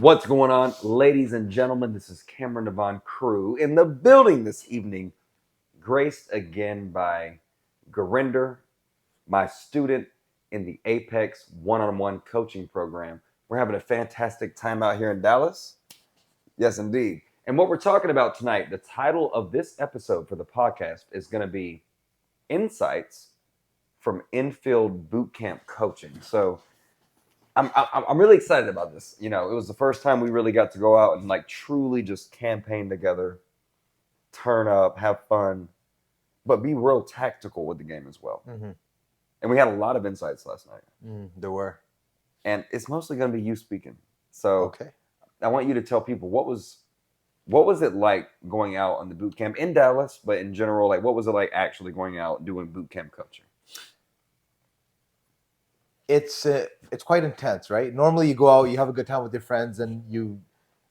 What's going on, ladies and gentlemen? This is Cameron Devon Crew in the building this evening, graced again by Gurinder, my student in the Apex one-on-one coaching program. We're having a fantastic time out here in Dallas. Yes, indeed. And what we're talking about tonight, the title of this episode for the podcast is going to be Insights from Infield Bootcamp Coaching. So I'm really excited about this. You know, it was the first time we really got to go out and like truly just campaign together, turn up, have fun, but be real tactical with the game as well. Mm-hmm. And we had a lot of insights last night. There were. And it's mostly going to be you speaking. So Okay. I want you to tell people what was it like going out on the boot camp in Dallas, but in general, like what was it like actually going out doing boot camp coaching? It's quite intense, right? Normally you go out, you have a good time with your friends, and you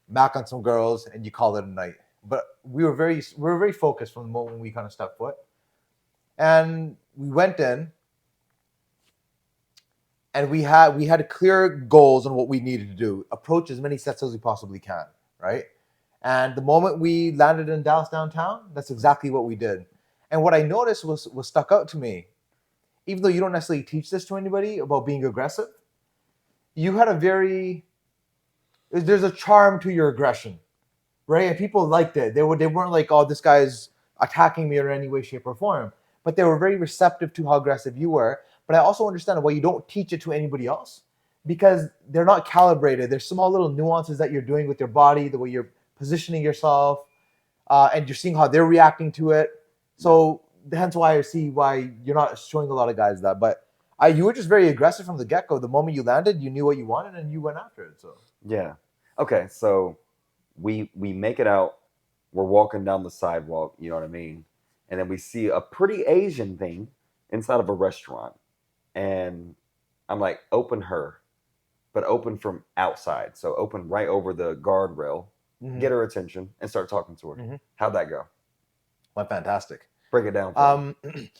mac on some girls, and you call it a night. But we were very focused from the moment we kind of stepped foot, and we went in, and we had clear goals on what we needed to do. Approach as many sets as we possibly can, right? And the moment we landed in Dallas downtown, that's exactly what we did. And what I noticed was stuck out to me. Even though you don't necessarily teach this to anybody about being aggressive, you had there's a charm to your aggression, right? And people liked it. They weren't like, oh, this guy's attacking me in any way, shape, or form. But they were very receptive to how aggressive you were. But I also understand why you don't teach it to anybody else, because they're not calibrated. There's small little nuances that you're doing with your body, the way you're positioning yourself, and you're seeing how they're reacting to it. So hence why I see why you're not showing a lot of guys that. But you were just very aggressive from the get-go. The moment you landed, you knew what you wanted and you went after it. So Yeah. Okay, so we make it out. We're walking down the sidewalk, you know what I mean? And then we see a pretty Asian thing inside of a restaurant. And I'm like, open her, but open from outside. So open right over the guardrail, get her attention, and start talking to her. How'd that go? went fantastic. Break it down for me.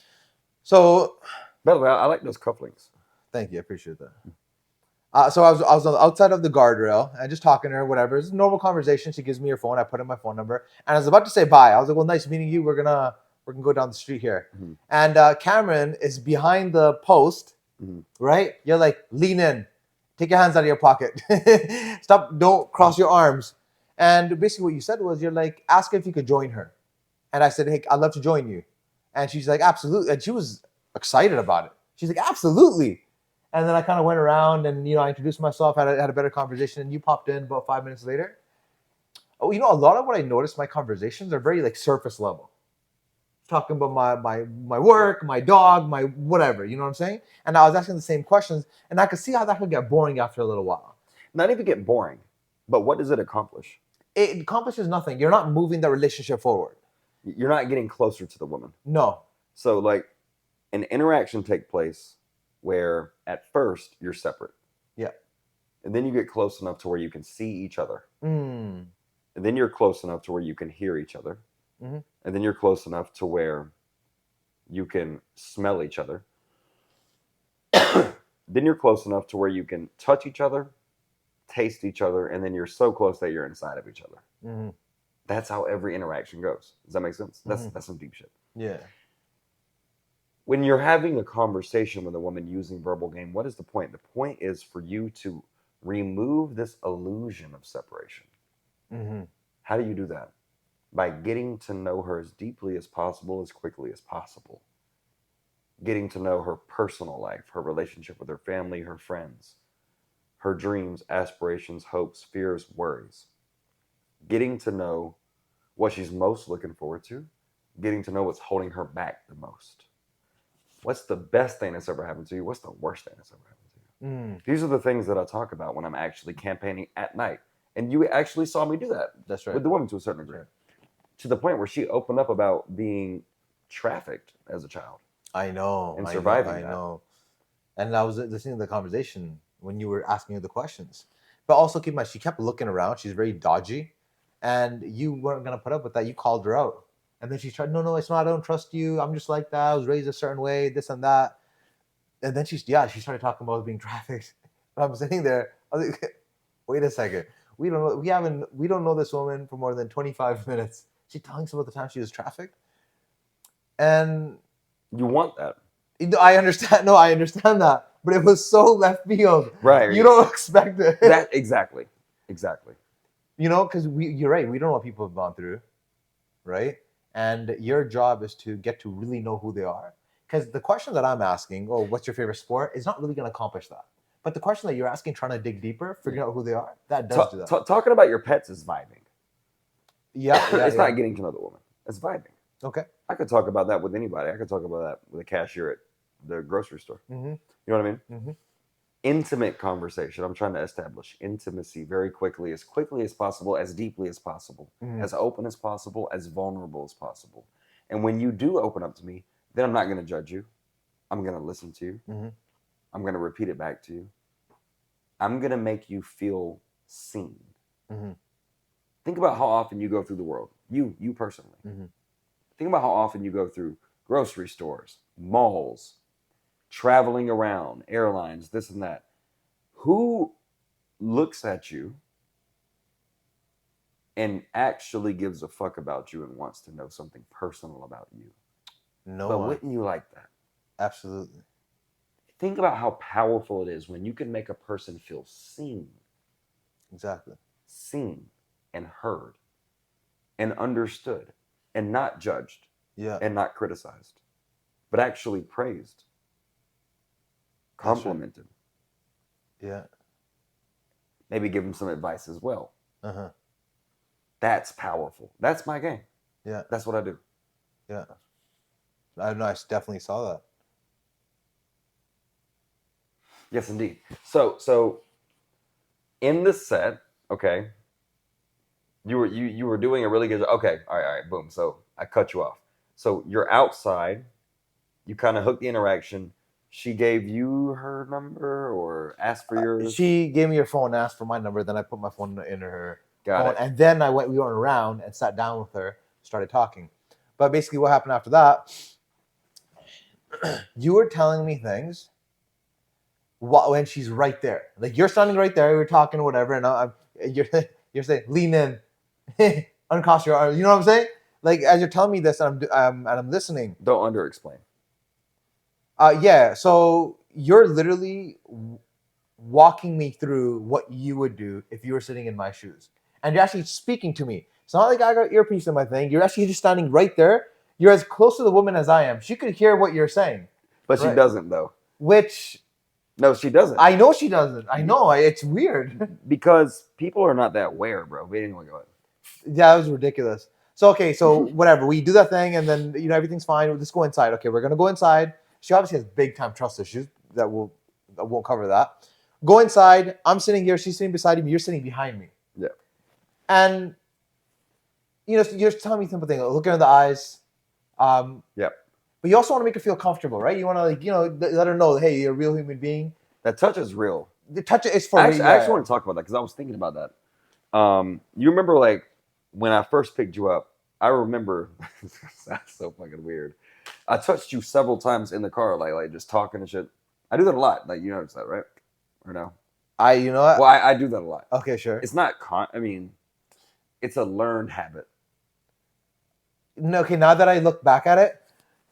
So By the way, I like those cufflinks. thank you, I appreciate that. So I was on the outside of the guardrail and just talking to her, whatever. It's a normal conversation. She gives me her phone. I put in my phone number, and I was about to say bye. I was like, "Well, nice meeting you. We're gonna go down the street here." Mhm. And Cameron is behind the post, right? You're like, lean in, take your hands out of your pocket, stop, don't cross your arms. And basically, what you said was, you're like, ask her if you could join her. And I said, hey, I'd love to join you. And she's like, absolutely. And she was excited about it. She's like, absolutely. And then I kind of went around and, I introduced myself, had a better conversation, and you popped in about 5 minutes later. Oh, a lot of what I noticed, my conversations are very like surface level. Talking about my work, my dog, my whatever, you know what I'm saying? And I was asking the same questions, and I could see how that could get boring after a little while. Not even get boring, but what does it accomplish? It accomplishes nothing. You're not moving the relationship forward. You're not getting closer to the woman. No. So like an interaction take place where at first you're separate. Yeah. And then you get close enough to where you can see each other. Mm. And then you're close enough to where you can hear each other. Mm-hmm. And then you're close enough to where you can smell each other. Then you're close enough to where you can touch each other, taste each other, and then you're so close that you're inside of each other. Mm-hmm. That's how every interaction goes. Does that make sense? That's some deep shit. Yeah. When you're having a conversation with a woman using verbal game, what is the point? The point is for you to remove this illusion of separation. Mm-hmm. How do you do that? By getting to know her as deeply as possible, as quickly as possible. Getting to know her personal life, her relationship with her family, her friends, her dreams, aspirations, hopes, fears, worries. Getting to know what she's most looking forward to. Getting to know what's holding her back the most. What's the best thing that's ever happened to you? What's the worst thing that's ever happened to you? These are the things that I talk about when I'm actually campaigning at night. And you actually saw me do that. That's right. With the woman to a certain degree. Right. To the point where she opened up about being trafficked as a child. I know. And surviving I know. And I was listening to the conversation when you were asking her the questions. But also keep in mind, she kept looking around. She's very dodgy. And you weren't going to put up with that. You called her out. And then she tried, no, it's not. I don't trust you. I'm just like that. I was raised a certain way, this and that. And then she started talking about being trafficked. And I'm sitting there. I was like, wait a second. we don't know this woman for more than 25 minutes. She's telling us about the time she was trafficked. And You want that. I understand. No, I understand that. But it was so left field. Right. You don't expect it. That exactly. Because you're right. We don't know what people have gone through, right? And your job is to get to really know who they are. Because the question that I'm asking, oh, what's your favorite sport, is not really going to accomplish that. But the question that you're asking, trying to dig deeper, figuring out who they are, that does do that. Talking about your pets is vibing. Yeah, It's not getting to know the woman. It's vibing. Okay. I could talk about that with anybody. I could talk about that with a cashier at the grocery store. Mm-hmm. You know what I mean? Mm-hmm. Intimate conversation. I'm trying to establish intimacy very quickly as possible, as deeply as possible, Mm-hmm. as open as possible, as vulnerable as possible. And when you do open up to me, then I'm not going to judge you. I'm going to listen to you. Mm-hmm. I'm going to repeat it back to you. I'm going to make you feel seen. Mm-hmm. Think about how often you go through the world. You personally. Mm-hmm. Think about how often you go through grocery stores, malls, traveling around, airlines, this and that. Who looks at you and actually gives a fuck about you and wants to know something personal about you? No but one. wouldn't you like that? Absolutely. Think about how powerful it is when you can make a person feel seen. Exactly. Seen and heard and understood and not judged. Yeah. And not criticized, but actually praised, complimented. Yeah. Maybe give them some advice as well. Uh-huh. That's powerful. That's my game. Yeah. That's what I do. Yeah. I know. I definitely saw that. Yes, indeed. So in the set, okay, you were doing a really good job. Okay, all right, boom. So I cut you off. So you're outside. You kind of hooked the interaction. She gave you her number or asked for yours? She gave me her phone, asked for my number. Then I put my phone in her Got phone, it. and then we went around and sat down with her, started talking. But basically, what happened after that? You were telling me things when she's right there. Like you're standing right there, we're talking or whatever, and you're saying lean in, uncross your arms. You know what I'm saying? Like as you're telling me this, and I'm listening. Don't under-explain. Yeah. So you're literally walking me through what you would do if you were sitting in my shoes, and you're actually speaking to me. It's not like I got earpiece in my thing. You're actually just standing right there. You're as close to the woman as I am. She could hear what you're saying. But Right. she doesn't, though. Which No, she doesn't. I know she doesn't. I know. It's weird. Because people are not that aware, bro. But anyway, go ahead. Yeah, that was ridiculous. So okay, so whatever. We do that thing, and then everything's fine. We'll just go inside. Okay, we're gonna go inside. She obviously has big time trust issues that won't cover that. Go inside. I'm sitting here. She's sitting beside me. You're sitting behind me. Yeah. And you're just telling me simple thing. Look her in the eyes. Yep. But you also want to make her feel comfortable, right? You want to let her know, hey, you're a real human being. That touch is real. The touch is for I actually want to talk about that because I was thinking about that. You remember like when I first picked you up? I remember that's so fucking weird. I touched you several times in the car, like just talking and shit. I do that a lot. Like you notice that, right? Or no? You know what? Well, I do that a lot. Okay, sure. It's not it's a learned habit. No, okay, now that I look back at it,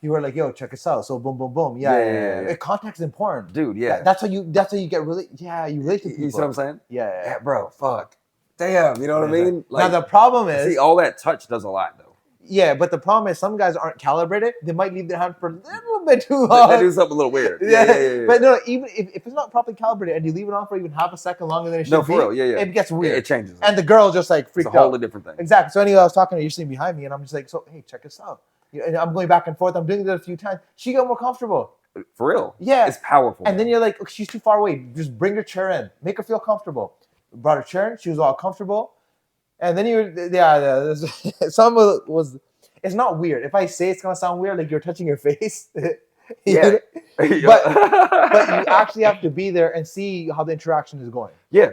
you were like, "Yo, check us out." So boom, boom, boom. Yeah. Context is important, dude. Yeah, that's how you get really. Yeah, you relate to people. You see what I'm saying? Yeah, bro. Fuck. Damn. You know what I mean? Like, now the problem is, see, all that touch does a lot, though. Yeah, but the problem is some guys aren't calibrated. They might leave their hand for a little bit too long. They do something a little weird. Yeah. But no, even if it's not properly calibrated and you leave it on for even half a second longer than it should be, for real. Yeah. It gets weird. It changes. And the girl just like freaked out. It's a wholly different thing. Exactly. So anyway, I was talking to her, you're sitting behind me, and I'm just like, so hey, check this out. And I'm going back and forth. I'm doing it a few times. She got more comfortable. For real. Yeah. It's powerful. And then you're like, okay, she's too far away. Just bring her chair in. Make her feel comfortable. Brought her chair in. She was all comfortable. And then some was. It's not weird. If I say it's gonna sound weird, like you're touching your face. Yeah. but you actually have to be there and see how the interaction is going. Yeah,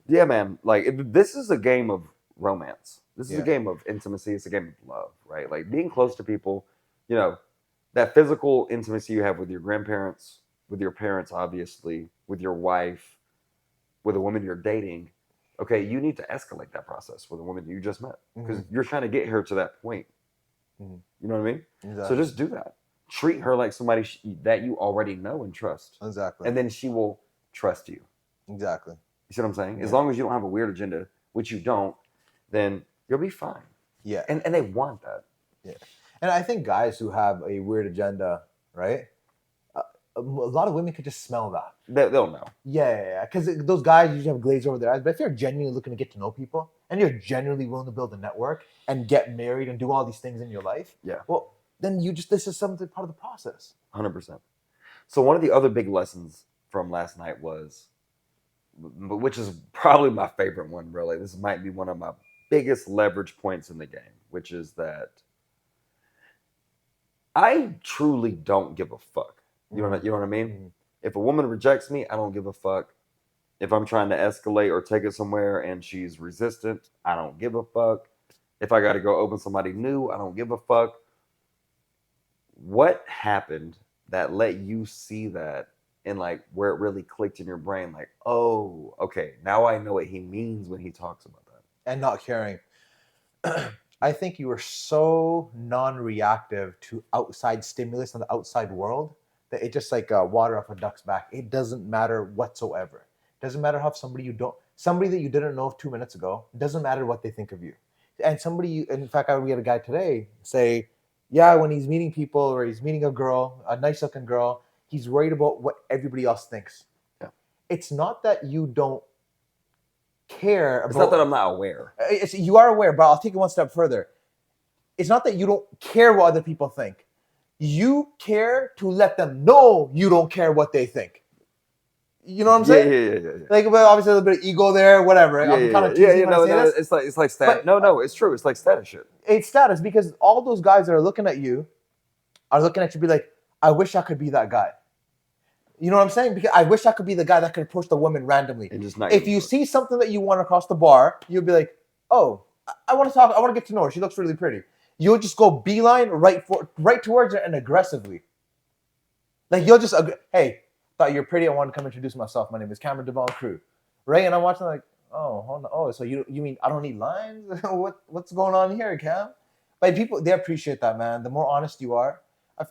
man. Like this is a game of romance. This is a game of intimacy. It's a game of love, right? Like being close to people. That physical intimacy you have with your grandparents, with your parents, obviously, with your wife, with a woman you're dating. Okay, you need to escalate that process with a woman you just met because Mhm. you're trying to get her to that point. Mhm. You know what I mean? So Exactly. just do that. Treat her like somebody that you already know and trust, Exactly. and then she will trust you. Exactly. You see what I'm saying? As Yeah. long as you don't have a weird agenda, which you don't, then you'll be fine. Yeah. And they want that. Yeah. And I think guys who have a weird agenda, right? A lot of women could just smell that. They'll know. Yeah, because those guys usually have glaze over their eyes. But if you're genuinely looking to get to know people and you're genuinely willing to build a network and get married and do all these things in your life, Yeah. well, then this is something part of the process. 100%. So one of the other big lessons from last night was, which is probably my favorite one, really. This might be one of my biggest leverage points in the game, which is that I truly don't give a fuck. You know what I mean? Mhm. If a woman rejects me, I don't give a fuck. If I'm trying to escalate or take it somewhere and she's resistant, I don't give a fuck. If I got to go open somebody new, I don't give a fuck. What happened that let you see that and like where it really clicked in your brain? Like, oh, okay, now I know what he means when he talks about that. And not caring. I think you were so non-reactive to outside stimulus in the outside world that it just like water off a duck's back. It doesn't matter whatsoever. It doesn't matter how somebody that you didn't know 2 minutes ago. It doesn't matter what they think of you. And in fact, we had a guy today say, yeah, when he's meeting people or he's meeting a girl, a nice looking girl, he's worried about what everybody else thinks. Yeah. It's not that you don't care about. It's not that I'm not aware. You are aware, but I'll take it one step further. It's not that you don't care what other people think. You care to let them know you don't care what they think. You know what I'm saying? Yeah. Like, but obviously a little bit of ego there, whatever. I'm kind of teasing when I say this. It's like stat. But- No, it's true. It's like status shit. It's status because all those guys that are looking at you be like, I wish I could be that guy. You know what I'm saying? Because I wish I could be the guy that could approach the woman randomly. And just not. If you see something that you want across the bar, you'll be like, oh, I want to talk. I want to get to know her. She looks really pretty. You'll just go beeline right towards her and aggressively. Like you'll just hey, thought you're pretty. I want to come introduce myself. My name is Cameron Crew, right? And I'm watching like, oh, hold on. Oh, so you mean I don't need lines? What's going on here, Cam? But people, they appreciate that, man. The more honest you are,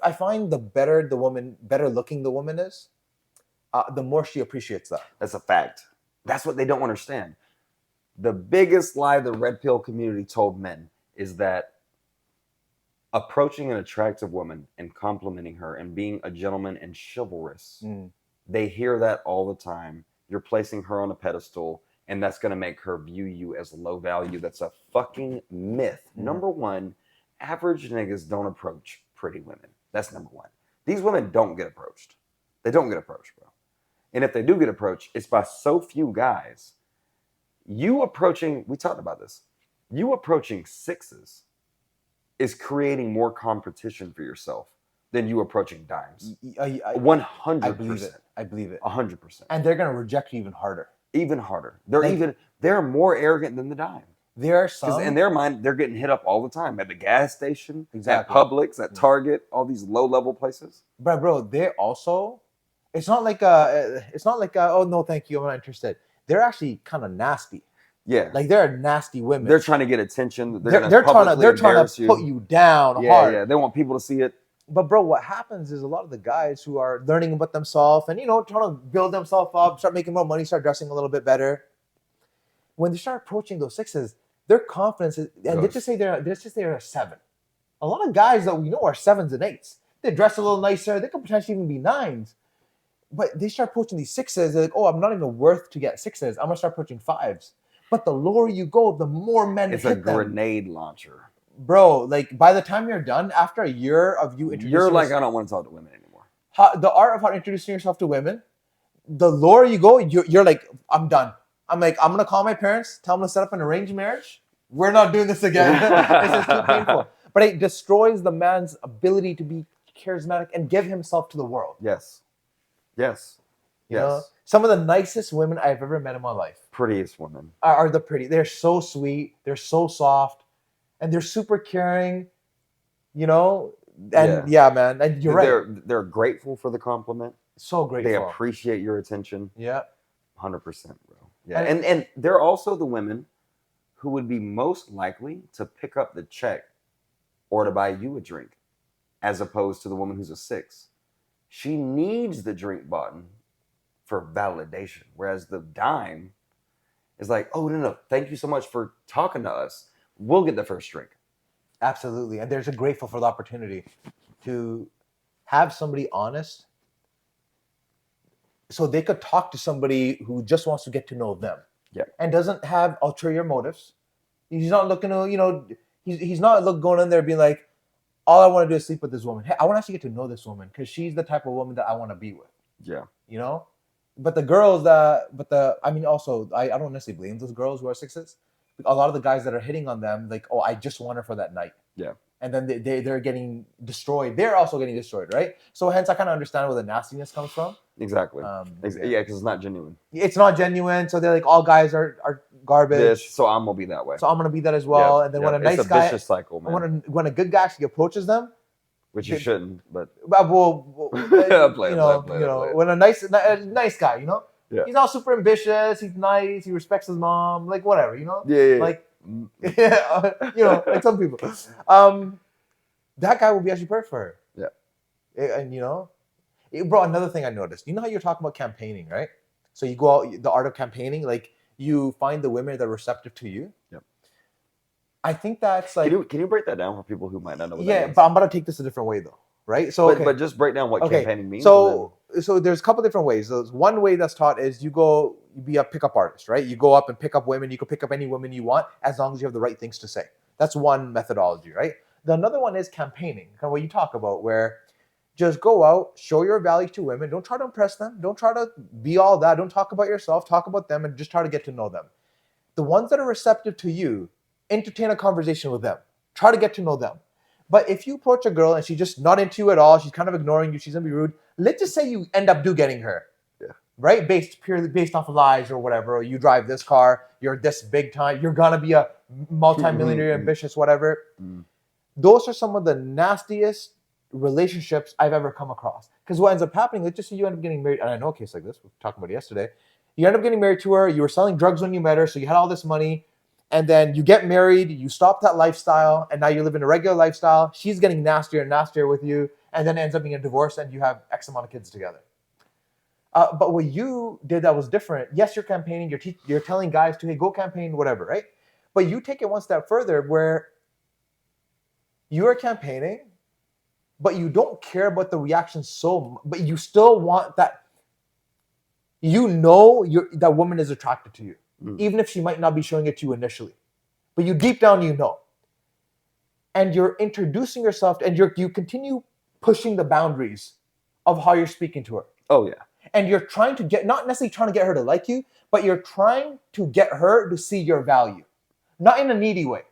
I find the better looking the woman is, the more she appreciates that. That's a fact. That's what they don't understand. The biggest lie the red pill community told men is that approaching an attractive woman and complimenting her and being a gentleman and chivalrous, they hear that all the time. You're placing her on a pedestal, and that's going to make her view you as low value. That's a fucking myth. Number one, average niggas don't approach pretty women. That's number one. These women don't get approached. They don't get approached, bro. And if they do get approached, it's by so few guys. We talked about this. You approaching sixes is creating more competition for yourself than you approaching dimes. 100%. I believe it. 100%. And they're gonna reject you even harder. Even harder. They're more arrogant than the dime. There are some. Because in their mind, they're getting hit up all the time at the gas station, Exactly. at Publix, at Target, all these low-level places. But bro, they also. It's not like oh no, thank you, I'm not interested. They're actually kind of nasty. Yeah. Like they're nasty women. They're trying to get attention. They're trying to put you down hard. Yeah, they want people to see it. But bro, what happens is a lot of the guys who are learning about themselves and trying to build themselves up, start making more money, start dressing a little bit better. When they start approaching those sixes, their confidence is, and let's just say they're a 7. A lot of guys that we know are 7s and 8s. They dress a little nicer. They could potentially even be 9s. But they start approaching these 6s. They're like, oh, I'm not even worth to get 6s. I'm gonna start approaching 5s. But the lower you go, the more men hit them. It's a grenade launcher. Bro, like by the time you're done, after a year of you introducing you're like, I don't want to talk to women anymore. The art of how introducing yourself to women, the lower you go, you're like, I'm done. I'm like, I'm gonna call my parents, tell them to set up an arranged marriage. We're not doing this again. This is too painful. But it destroys the man's ability to be charismatic and give himself to the world. Yes. You know? Some of the nicest women I've ever met in my life. Prettiest women. Are the pretty. They're so sweet. They're so soft. And they're super caring. And yeah man. And you're right. They're grateful for the compliment. So grateful. They appreciate your attention. Yeah. 100%, bro. Yeah, and they're also the women who would be most likely to pick up the check or to buy you a drink, as opposed to the woman who's a 6. She needs the drink button for validation, whereas the dime is like, oh no, thank you so much for talking to us. We'll get the first drink. Absolutely. And there's a grateful for the opportunity to have somebody honest so they could talk to somebody who just wants to get to know them. Yeah. And doesn't have ulterior motives. He's not looking to, he's not going in there being like, all I want to do is sleep with this woman. Hey, I want to actually get to know this woman because she's the type of woman that I want to be with. Yeah. But the girls also, I don't necessarily blame those girls who are 6s. A lot of the guys that are hitting on them, like, oh, I just want her for that night. Yeah. And then they're getting destroyed. They're also getting destroyed, right? So hence, I kind of understand where the nastiness comes from. Exactly. Yeah, because it's not genuine. It's not genuine. So they're like, all guys are garbage. So I'm gonna be that way. So I'm gonna be that as well. And then when a nice it's a guy, vicious cycle, man. when a good guy actually approaches them, which you shouldn't, but when a nice guy, Yeah. he's not super ambitious. He's nice. He respects his mom. Like whatever, Yeah. Like, like some people. That guy will be actually perfect for her. Yeah. And it brought another thing I noticed. You know how you're talking about campaigning, right? So you go out, the art of campaigning, like you find the women that are receptive to you. Yep. I think that's like. Can you break that down for people who might not know what that Yeah, means? but I'm about to take this a different way though, right? So but just break down what campaigning means. So there's a couple different ways. There's one way that's taught is you be a pickup artist, right? You go up and pick up women. You can pick up any woman you want as long as you have the right things to say. That's one methodology, right? The another one is campaigning, kind of what you talk about, where just go out, show your value to women. Don't try to impress them. Don't try to be all that. Don't talk about yourself. Talk about them and just try to get to know them. The ones that are receptive to you, entertain a conversation with them. Try to get to know them. But if you approach a girl and she's just not into you at all, she's kind of ignoring you, she's gonna be rude. Let's just say you end up getting her. Yeah. Right? Purely based off of lies or whatever. Or you drive this car, you're this big time, you're gonna be a multimillionaire, ambitious, whatever. Those are some of the nastiest relationships I've ever come across. Because what ends up happening, let's just say you end up getting married, and I know a case like this, we talked about it yesterday. You end up getting married to her, you were selling drugs when you met her, so you had all this money, and then you get married, you stop that lifestyle, and now you live in a regular lifestyle. She's getting nastier and nastier with you, and then ends up being a divorce, and you have X amount of kids together. But what you did that was different. Yes, you're campaigning, you're telling guys to, hey, go campaign, whatever, right? But you take it one step further where you are campaigning, but you don't care about the reaction but you still want that. That woman is attracted to you, even if she might not be showing it to you initially. But you deep down, and you're introducing yourself, and you continue pushing the boundaries of how you're speaking to her. Oh yeah. And you're trying to not necessarily trying to get her to like you, but you're trying to get her to see your value, not in a needy way.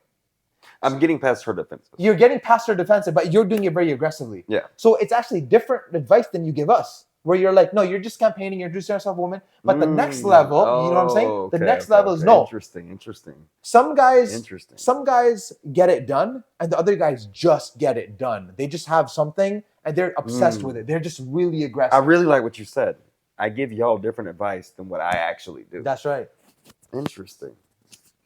I'm getting past her defensive. You're getting past her defensive, but you're doing it very aggressively. Yeah. So it's actually different advice than you give us, where you're like, no, you're just campaigning, you're introducing yourself a woman. But the next level, you know what I'm saying? The next level is no. Interesting. Some guys get it done, and the other guys just get it done. They just have something, and they're obsessed with it. They're just really aggressive. I really like what you said. I give y'all different advice than what I actually do. That's right. Interesting.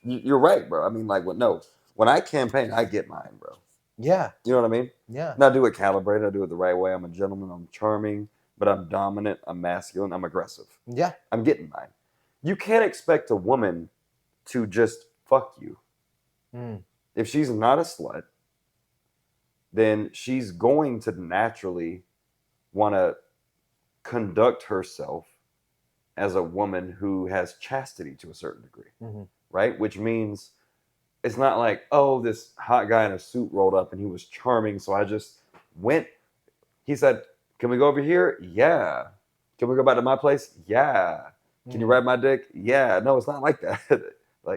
You're right, bro. I mean, when I campaign, I get mine, bro. Yeah. You know what I mean? Yeah. And I do it calibrated. I do it the right way. I'm a gentleman. I'm charming, but I'm dominant. I'm masculine. I'm aggressive. Yeah. I'm getting mine. You can't expect a woman to just fuck you. If she's not a slut, then she's going to naturally want to conduct herself as a woman who has chastity to a certain degree, right? Which means it's not like, oh, this hot guy in a suit rolled up and he was charming, so I just went. He said, can we go over here? Yeah. Can we go back to my place? Yeah. Can you ride my dick? Yeah. No, it's not like that.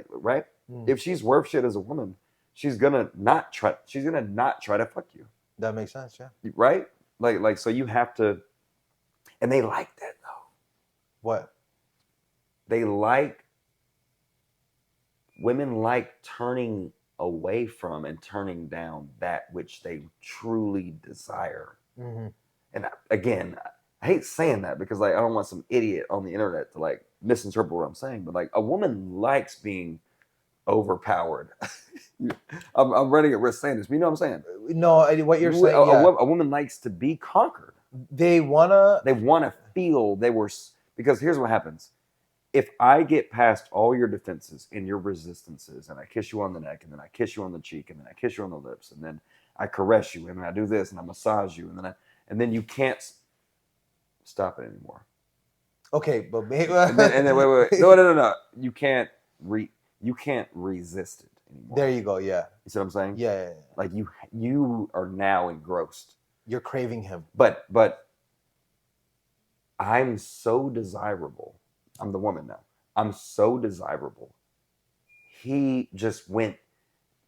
Right? If she's worth shit as a woman, she's gonna not try to fuck you. That makes sense, yeah. Right? So you have to, and they like that though. What? Women like turning away from and turning down that which they truly desire. And again, I hate saying that because like I don't want some idiot on the internet to like misinterpret what I'm saying, but like a woman likes being overpowered. I'm running at risk saying this, but you know what I'm saying? No, what you're saying, yeah. A woman likes to be conquered. They wanna. They want to feel they were, because here's what happens. If I get past all your defenses and your resistances, and I kiss you on the neck, and then I kiss you on the cheek, and then I kiss you on the lips, and then I caress you, and then I do this, and I massage you, and then you can't stop it anymore. Okay, but maybe. And then wait. No. You can't resist it anymore. There you go. Yeah. You see what I'm saying? Yeah. Like you are now engrossed. You're craving him. But I'm so desirable. I'm the woman now. I'm so desirable. He just went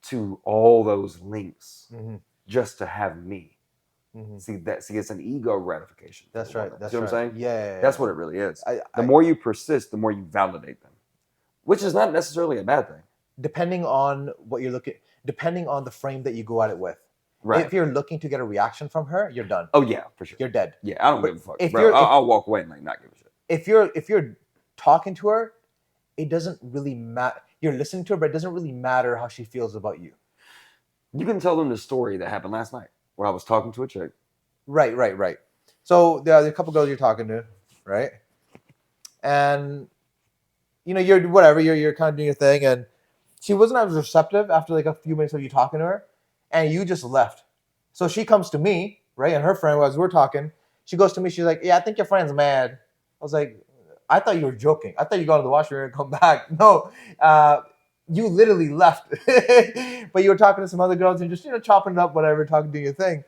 to all those lengths just to have me. See, it's an ego gratification. That's right. That's see what I'm saying? Yeah. That's what it really is. The more you persist, the more you validate them, which is not necessarily a bad thing. Depending on what you're looking, depending on the frame that you go at it with. Right. If you're looking to get a reaction from her, you're done. Oh yeah, for sure. You're dead. Yeah, I don't give a fuck. Bro, I'll walk away and like not give a shit. If you're talking to her, it doesn't really matter. You're listening to her, but it doesn't really matter how she feels about you. You can tell them the story that happened last night where I was talking to a chick. Right. So there are a couple girls you're talking to, right? And you're kind of doing your thing, and she wasn't as receptive after like a few minutes of you talking to her, and you just left. So she comes to me, right? And her friend, as we're talking, she goes to me, she's like, "Yeah, I think your friend's mad." I was like, "I thought you were joking. I thought you go to the washroom and come back." No, you literally left. But you were talking to some other girls and just chopping it up, whatever, talking, doing your thing.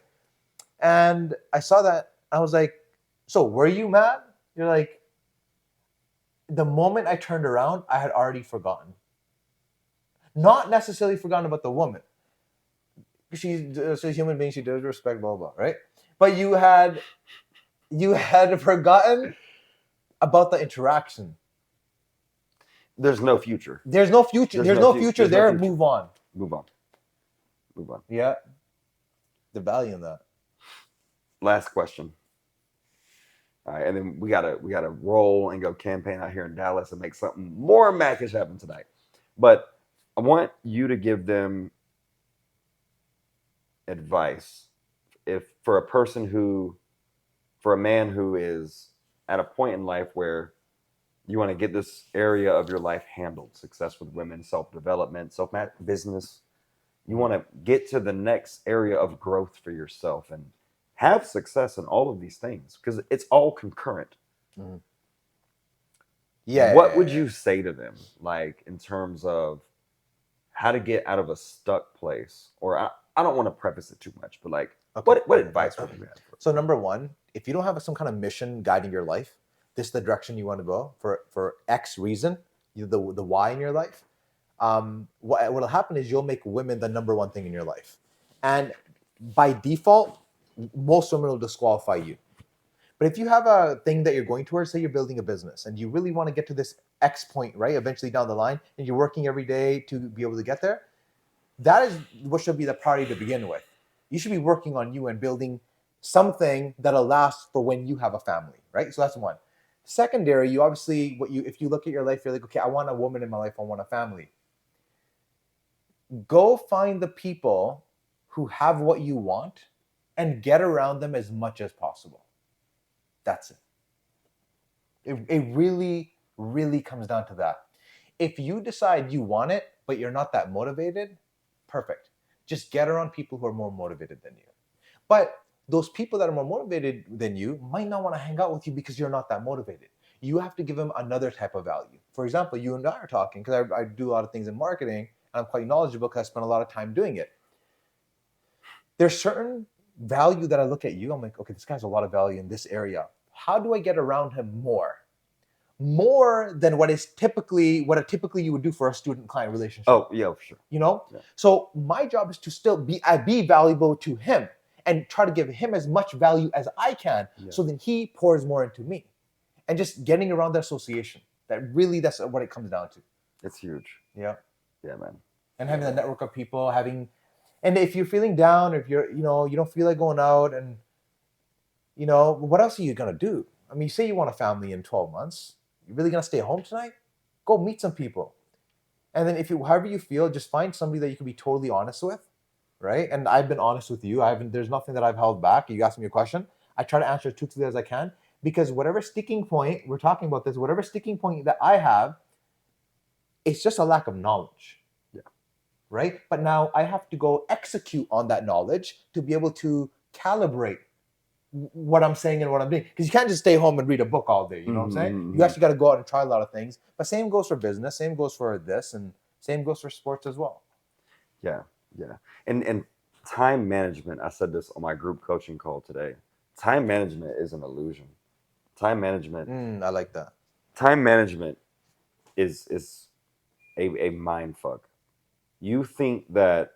And I saw that. I was like, "So were you mad?" You're like, "The moment I turned around, I had already forgotten." Not necessarily forgotten about the woman. She's a human being. She does respect, blah, blah, right? But you had forgotten about the interaction. There's no future. There's no future. There's no future there. Move on. Move on. Yeah. The value in that. Last question. All right, and then we gotta roll and go campaign out here in Dallas and make something more Mackish happen tonight. But I want you to give them advice for a man who is at a point in life where you want to get this area of your life handled, success with women, self-development, business. You want to get to the next area of growth for yourself and have success in all of these things because it's all concurrent. Mm-hmm. What would you say to them, like in terms of how to get out of a stuck place? Or I don't want to preface it too much, but like, what advice would you have? So number one, if you don't have some kind of mission guiding your life, this is the direction you want to go for X reason, the why in your life. What'll happen is you'll make women the number one thing in your life, and by default, most women will disqualify you. But if you have a thing that you're going towards, say you're building a business and you really want to get to this X point, right? Eventually down the line, and you're working every day to be able to get there, that is what should be the priority to begin with. You should be working on you and building something that'll last for when you have a family, right? So that's one. Secondary, you obviously, if you look at your life, you're like, okay, I want a woman in my life, I want a family. Go find the people who have what you want and get around them as much as possible. That's it. It really, really comes down to that. If you decide you want it, but you're not that motivated, perfect. Just get around people who are more motivated than you. But those people that are more motivated than you might not want to hang out with you because you're not that motivated. You have to give them another type of value. For example, you and I are talking because I do a lot of things in marketing and I'm quite knowledgeable because I spend a lot of time doing it. There's certain value that I look at you, I'm like, okay, this guy has a lot of value in this area. How do I get around him more? More than what typically you would do for a student-client relationship. Oh, yeah, for sure. Yeah. So my job is to still be valuable to him and try to give him as much value as I can, so then he pours more into me. And just getting around that association. That's what it comes down to. It's huge. Yeah. Yeah, man. And having a network of people, and if you're feeling down, or if you're, you don't feel like going out, and You know, what else are you gonna do? I mean, you say you want a family in 12 months. You really gonna stay home tonight? Go meet some people. And then if you, however you feel, just find somebody that you can be totally honest with, right? And I've been honest with you. I haven't. There's nothing that I've held back. You asked me a question. I try to answer as truthfully as I can because whatever sticking point we're talking about this, whatever sticking point that I have, it's just a lack of knowledge, Yeah. right? But now I have to go execute on that knowledge to be able to calibrate what I'm saying and what I'm doing. Because you can't just stay home and read a book all day. You know what I'm saying? You actually got to go out and try a lot of things. But same goes for business. Same goes for this, and same goes for sports as well. Yeah, yeah. And time management, I said this on my group coaching call today. Time management is an illusion. Time management, I like that. time management is a mind fuck. You think that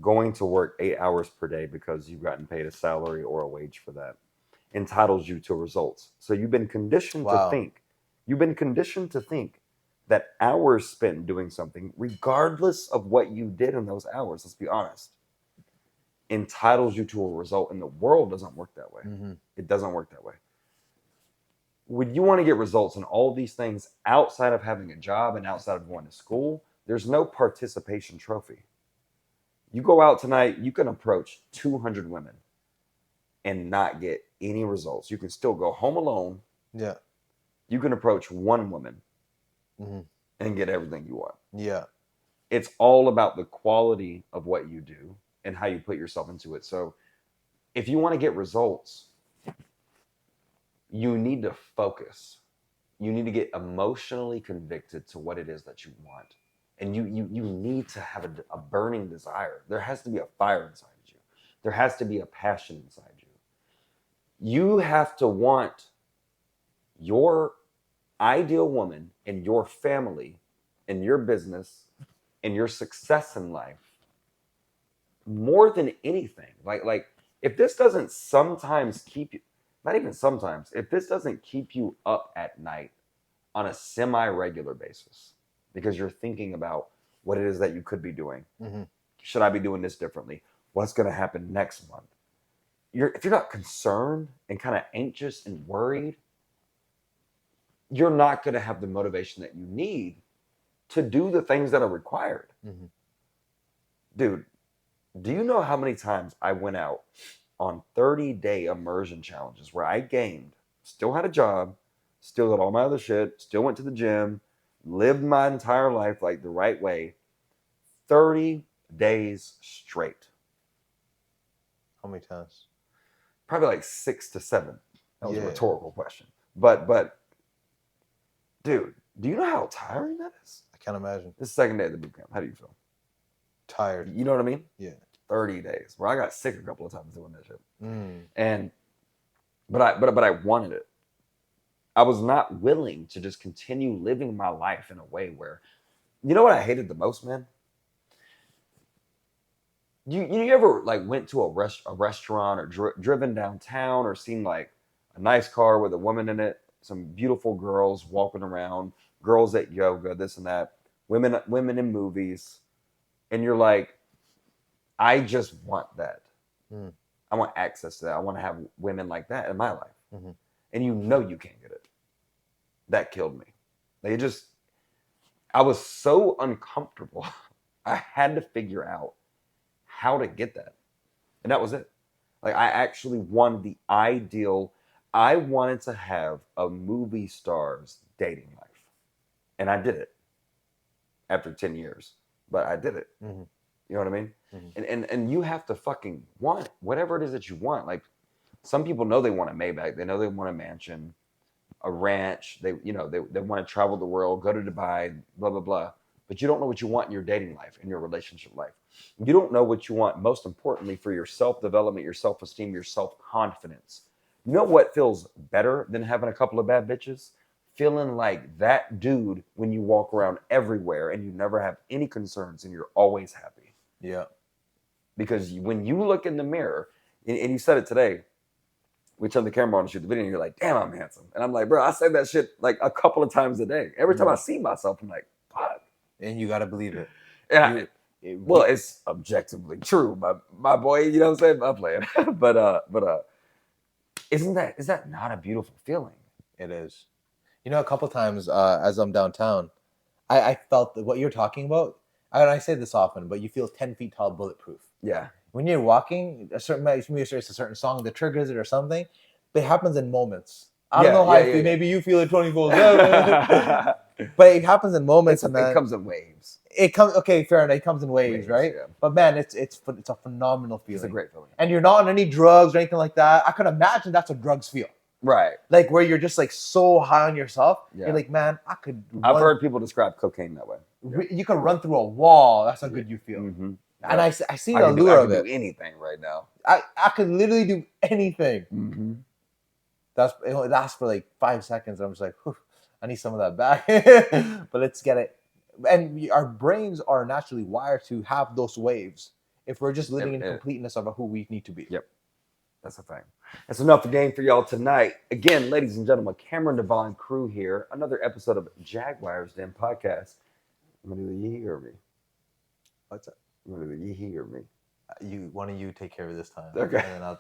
going to work 8 hours per day because you've gotten paid a salary or a wage for that entitles you to results. So Wow. you've been conditioned to think that hours spent doing something, regardless of what you did in those hours, let's be honest, entitles you to a result. And the world doesn't work that way. Mm-hmm. It doesn't work that way. When you want to get results in all these things outside of having a job and outside of going to school, there's no participation trophy. You go out tonight, you can approach 200 women and not get any results. You can still go home alone. Yeah. You can approach one woman Mm-hmm. and get everything you want. Yeah. It's all about the quality of what you do and how you put yourself into it. So if you want to get results, you need to focus. You need to get emotionally convicted to what it is that you want. And you need to have a burning desire. There has to be a fire inside you. There has to be a passion inside you. You have to want your ideal woman and your family and your business and your success in life more than anything. Like if this doesn't sometimes keep you, not even sometimes, if this doesn't keep you up at night on a semi-regular basis because you're thinking about what it is that you could be doing. Mm-hmm. Should I be doing this differently? What's going to happen next month? If you're not concerned and kind of anxious and worried, you're not going to have the motivation that you need to do the things that are required. Mm-hmm. Dude, do you know how many times I went out on 30-day immersion challenges where I gamed, still had a job, still did all my other shit, still went to the gym, lived my entire life like the right way, 30 days straight? How many times? Probably like 6 to 7. That was a Yeah. rhetorical question. But dude, do you know how tiring that is? I can't imagine. This is the second day of the boot camp. How do you feel? Tired. You know what I mean? Yeah. 30 days. Where I got sick a couple of times doing that shit. Mm. And but I wanted it. I was not willing to just continue living my life in a way where, you know what I hated the most, man? You ever like went to a restaurant or driven downtown or seen like a nice car with a woman in it, some beautiful girls walking around, girls at yoga, this and that, women in movies, and you're like, I just want that. Mm. I want access to that. I want to have women like that in my life. Mm-hmm. And you know you can't get it. That killed me. I was so uncomfortable. I had to figure out how to get that. And that was it. Like I actually wanted the ideal, I wanted to have a movie star's dating life. And I did it after 10 years. But I did it. Mm-hmm. You know what I mean? Mm-hmm. And you have to fucking want whatever it is that you want. Like some people know they want a Maybach, they know they want a mansion, a ranch, they want to travel the world, go to Dubai, blah blah blah. But you don't know what you want in your dating life, in your relationship life. You don't know what you want, most importantly, for your self-development, your self-esteem, your self-confidence. You know what feels better than having a couple of bad bitches? Feeling like that dude when you walk around everywhere and you never have any concerns and you're always happy. Yeah. Because when you look in the mirror, and you said it today, we turn the camera on and shoot the video, and you're like, damn, I'm handsome. And I'm like, bro, I say that shit like a couple of times a day. Every time I see myself, I'm like, fuck. And you gotta believe it. And well, it's objectively true, my boy. You know what I'm saying? I'm playing, but is that not a beautiful feeling? It is. You know, a couple times as I'm downtown, I felt that what you're talking about. I say this often, but you feel 10 feet tall, bulletproof. Yeah. When you're walking, a certain maybe it's a certain song that triggers it or something, but it happens in moments. I don't know how I feel. Maybe you feel it 24/7, but it happens in moments, and then it comes in waves. it comes. Okay, fair enough. It comes in waves, right? Yeah. But man, it's a phenomenal feeling. It's a great feeling. And you're not on any drugs or anything like that. I could imagine that's what drugs feel. Right. Like where you're just like so high on yourself. Yeah. You're like, man, I could. I've heard people describe cocaine that way. You could run through a wall. That's how good you feel. Mm-hmm. And I see the allure of it. I can do anything right now. I could literally do anything. Mm-hmm. It lasts for like 5 seconds. And I'm just like, I need some of that back. But let's get it. And our brains are naturally wired to have those waves if we're just living in completeness of who we need to be. Yep. That's the thing. That's enough of game for y'all tonight. Again, ladies and gentlemen, Cameron Devon Crew here. Another episode of Jaguars Den Podcast. I'm going to do the yee or me. What's that? I'm going to do the yee or me. One of you take care of this time. Okay. And then I'll...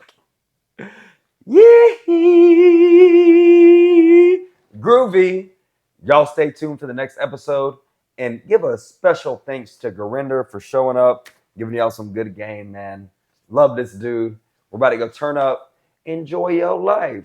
Yee! Groovy. Y'all stay tuned for the next episode. And give a special thanks to Gurinder for showing up, giving y'all some good game, man. Love this dude. We're about to go turn up. Enjoy your life.